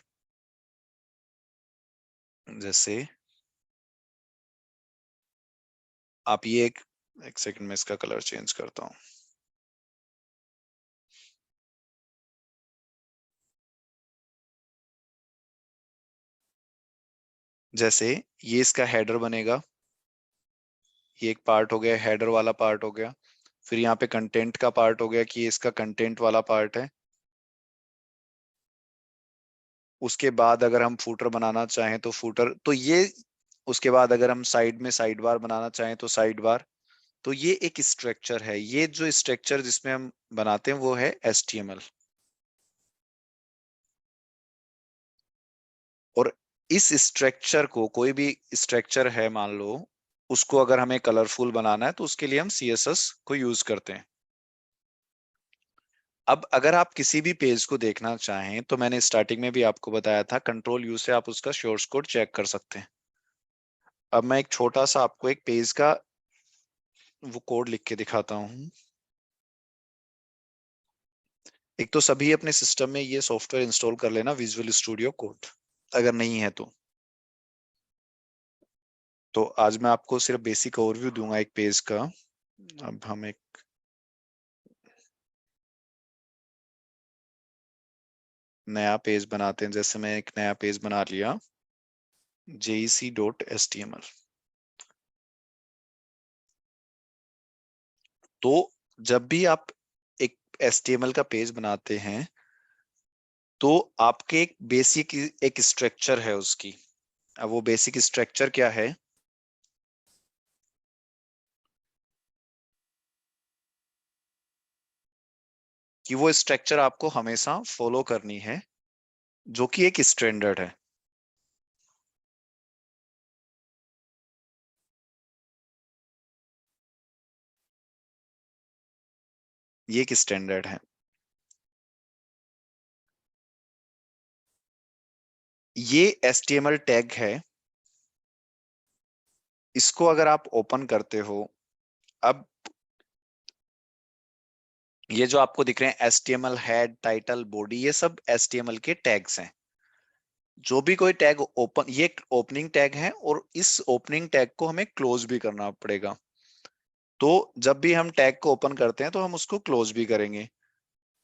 जैसे आप ये एक सेकंड में इसका कलर चेंज करता हूँ। जैसे ये इसका हेडर बनेगा, ये एक पार्ट हो गया, हेडर वाला पार्ट हो गया। फिर यहाँ पे कंटेंट का पार्ट हो गया कि ये इसका कंटेंट वाला पार्ट है। उसके बाद अगर हम फूटर बनाना चाहें तो फूटर, तो ये, उसके बाद अगर हम साइड में साइड बार बनाना चाहें तो साइड बार। तो ये एक स्ट्रक्चर है। ये जो स्ट्रक्चर जिसमें हम बनाते हैं वो है HTML। और इस स्ट्रक्चर को, कोई भी स्ट्रक्चर है मान लो, उसको अगर हमें कलरफुल बनाना है तो उसके लिए हम CSS को यूज करते हैं। अब अगर आप किसी भी पेज को देखना चाहें तो मैंने स्टार्टिंग में भी आपको बताया था, कंट्रोल U से आप उसका सोर्स कोड चेक कर सकते हैं। अब मैं एक छोटा सा आपको एक पेज का वो कोड लिख के दिखाता हूँ। एक तो सभी अपने सिस्टम में ये सॉफ्टवेयर इंस्टॉल कर लेना, विजुअल स्टूडियो कोड, अगर नहीं है तो आज मैं आपको सिर्फ बेसिक ओवरव्यू दूंगा एक पेज का। अब हम एक नया पेज बनाते हैं। जैसे मैं एक नया पेज बना लिया, jec.html। तो जब भी आप एक HTML का पेज बनाते हैं तो आपके एक बेसिक एक स्ट्रक्चर है उसकी। अब वो बेसिक स्ट्रक्चर क्या है, कि वो स्ट्रक्चर आपको हमेशा फॉलो करनी है, जो कि एक स्टैंडर्ड है। ये एक स्टैंडर्ड है। ये HTML टैग है। इसको अगर आप ओपन करते हो, अब ये जो आपको दिख रहे हैं HTML हेड, टाइटल, बॉडी, ये सब HTML के टैग्स हैं। जो भी कोई टैग ओपन, ये ओपनिंग टैग है, और इस ओपनिंग टैग को हमें क्लोज भी करना पड़ेगा। तो जब भी हम टैग को ओपन करते हैं तो हम उसको क्लोज भी करेंगे।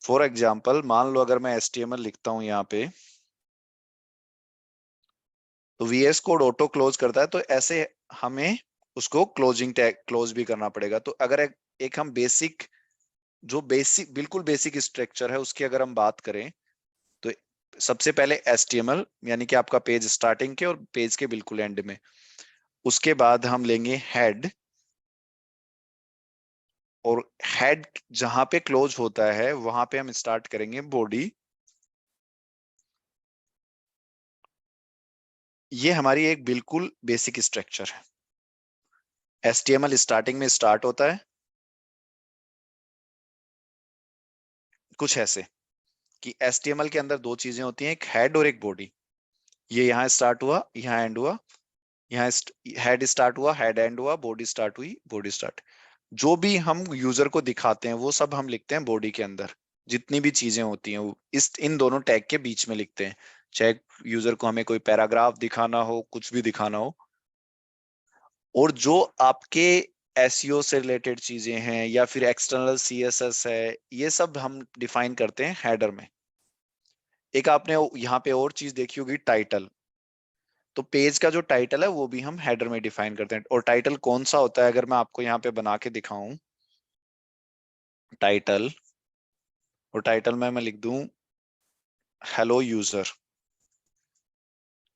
फॉर एग्जाम्पल, मान लो अगर मैं HTML लिखता हूं यहाँ पे, तो VS कोड ऑटो क्लोज करता है, तो ऐसे हमें उसको क्लोजिंग टैग क्लोज भी करना पड़ेगा। तो अगर एक हम बेसिक, जो बेसिक बिल्कुल बेसिक स्ट्रक्चर है उसकी अगर हम बात करें, तो सबसे पहले HTML, यानी कि आपका पेज स्टार्टिंग के और पेज के बिल्कुल एंड में। उसके बाद हम लेंगे हेड, और हेड जहां पे क्लोज होता है वहां पे हम स्टार्ट करेंगे बॉडी। ये हमारी एक बिल्कुल बेसिक स्ट्रक्चर है। HTML स्टार्टिंग में स्टार्ट होता है कुछ ऐसे, कि HTML के अंदर दो चीजें होती हैं, एक हेड और एक बॉडी। ये यहाँ स्टार्ट हुआ, यहाँ एंड हुआ, यहाँ हेड स्टार्ट हुआ, हेड एंड हुआ, बॉडी स्टार्ट हुई, बॉडी स्टार्ट। जो भी हम यूजर को दिखाते हैं वो सब हम लिखते हैं बॉडी के अंदर। जितनी भी चीजें होती हैं वो इस इन दोनों टैग के बीच में लिखते हैं। चाहे यूजर को हमें कोई पैराग्राफ दिखाना हो, कुछ भी दिखाना हो, और जो आपके SEO से रिलेटेड चीजें हैं या फिर एक्सटर्नल CSS है, ये सब हम डिफाइन करते हैं हेडर में। एक आपने यहाँ पे और चीज देखी होगी, टाइटल। तो पेज का जो टाइटल है वो भी हम हेडर में डिफाइन करते हैं। और टाइटल कौन सा होता है, अगर मैं आपको यहाँ पे बना के दिखाऊं टाइटल, और टाइटल में मैं लिख दूं हेलो यूजर,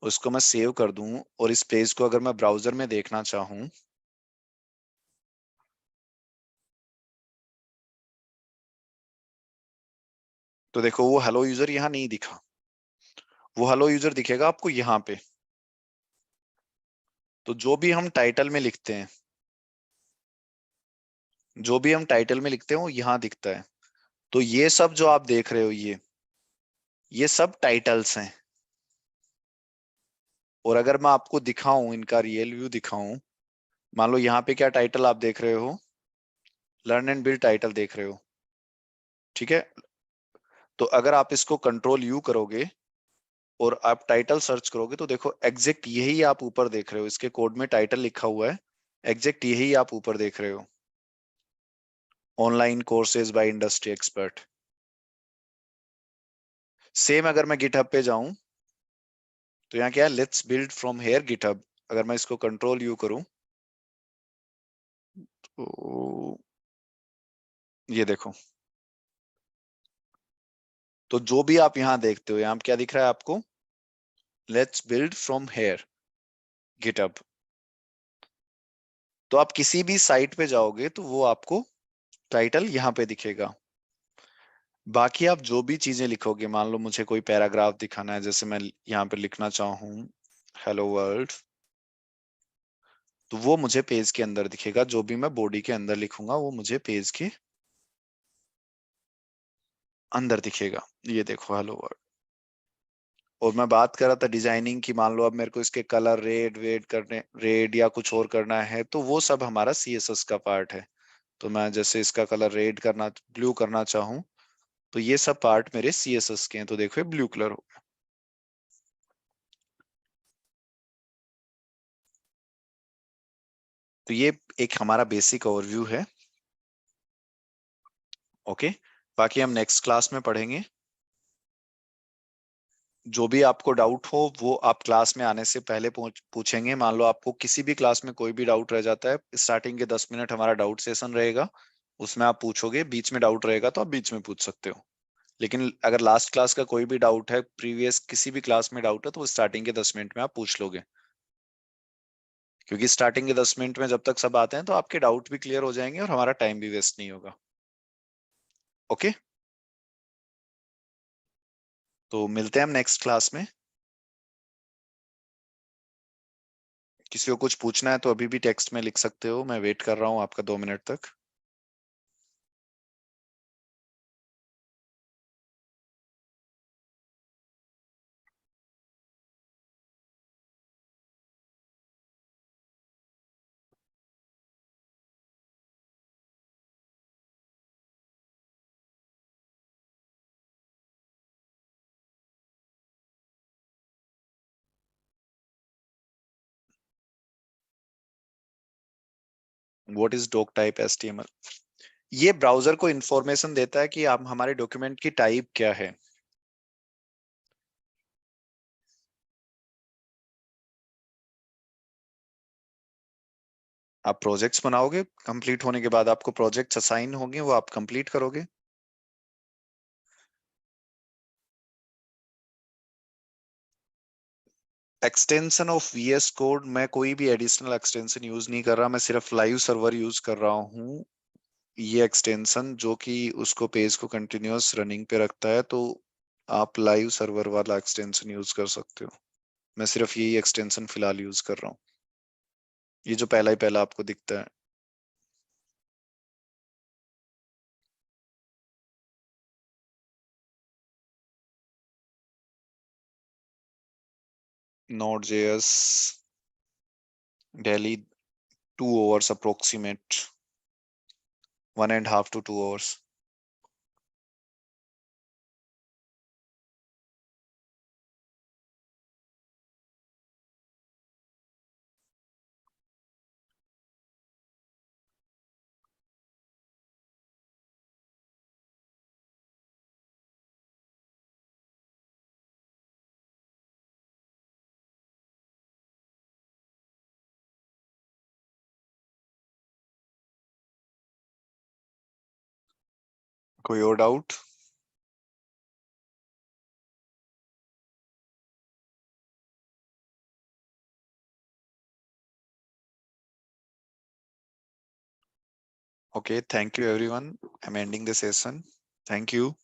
उसको मैं सेव कर दूं, और इस पेज को अगर मैं ब्राउजर में देखना चाहूं, तो देखो वो हेलो यूजर यहाँ नहीं दिखा। वो हेलो यूजर दिखेगा आपको यहाँ पे। तो जो भी हम टाइटल में लिखते हैं, जो भी हम टाइटल में लिखते हैं वो यहाँ दिखता है। तो ये सब जो आप देख रहे हो, ये सब टाइटल्स हैं। और अगर मैं आपको दिखाऊं, इनका रियल व्यू दिखाऊं, मान लो यहाँ पे क्या टाइटल आप देख रहे हो, लर्न एंड बिल्ड टाइटल देख रहे हो, ठीक है। तो अगर आप इसको कंट्रोल U करोगे और आप टाइटल सर्च करोगे, तो देखो एग्जैक्ट यही आप ऊपर देख रहे हो, इसके कोड में टाइटल लिखा हुआ है, एग्जैक्ट यही आप ऊपर देख रहे हो, online courses by industry expert. Same अगर मैं गिटहब पे जाऊं, तो यहाँ क्या है, let's build from here GitHub. अगर मैं इसको कंट्रोल U करूं, तो ये देखो, तो जो भी आप यहाँ देखते हो, यहाँ क्या दिख रहा है आपको, let's build from here GitHub. तो आप किसी भी साइट पे जाओगे तो वो आपको टाइटल यहाँ पे दिखेगा। बाकी आप जो भी चीजें लिखोगे, मान लो मुझे कोई पैराग्राफ दिखाना है, जैसे मैं यहाँ पे लिखना चाहूँ हेलो वर्ल्ड, तो वो मुझे पेज के अंदर दिखेगा। जो भी मैं बॉडी के अंदर लिखूंगा वो मुझे पेज के अंदर दिखेगा। ये देखो हेलो वर्ल्ड। और मैं बात कर रहा था डिजाइनिंग की, मान लो अब मेरे को इसके कलर रेड वेड करने, रेड या कुछ और करना है, तो वो सब हमारा CSS का पार्ट है। तो मैं जैसे इसका कलर रेड करना, ब्लू करना चाहूँ, तो ये सब पार्ट मेरे CSS के हैं। तो देखो ब्लू कलर हो गया। तो ये एक हमारा बेसिक ओवरव्यू है। ओके, बाकी हम नेक्स्ट क्लास में पढ़ेंगे। जो भी आपको डाउट हो वो आप क्लास में आने से पहले पूछेंगे। मान लो आपको किसी भी क्लास में कोई भी डाउट रह जाता है, स्टार्टिंग के 10 मिनट हमारा डाउट सेशन रहेगा, उसमें आप पूछोगे। बीच में डाउट रहेगा तो आप बीच में पूछ सकते हो। लेकिन अगर लास्ट क्लास का कोई भी डाउट है, प्रीवियस किसी भी क्लास में डाउट है, तो वो स्टार्टिंग के 10 मिनट में आप पूछ लोगे। क्योंकि स्टार्टिंग के 10 मिनट में जब तक सब आते हैं तो आपके डाउट भी क्लियर हो जाएंगे और हमारा टाइम भी वेस्ट नहीं होगा। ओके, तो मिलते हैं हम नेक्स्ट क्लास में। किसी को कुछ पूछना है तो अभी भी टेक्स्ट में लिख सकते हो, मैं वेट कर रहा हूँ आपका 2 मिनट तक। What is doc type HTML? ये ब्राउजर को इंफॉर्मेशन देता है कि आप हमारे डॉक्यूमेंट की टाइप क्या है। आप प्रोजेक्ट्स बनाओगे, कंप्लीट होने के बाद आपको प्रोजेक्ट्स असाइन होंगे, वो आप कंप्लीट करोगे। एक्सटेंशन ऑफ VS कोड, मैं कोई भी एडिशनल एक्सटेंशन यूज नहीं कर रहा, मैं सिर्फ लाइव सर्वर यूज कर रहा हूँ। ये एक्सटेंशन जो कि उसको पेज को कंटिन्यूअस रनिंग पे रखता है, तो आप लाइव सर्वर वाला एक्सटेंशन यूज कर सकते हो। मैं सिर्फ यही एक्सटेंशन फिलहाल यूज कर रहा हूँ, ये जो पहला ही पहला आपको दिखता है। Node.js daily 2 hours approximate, 1.5 to 2 hours। कोई और doubt? Okay, thank you everyone. I'm ending the session. Thank you.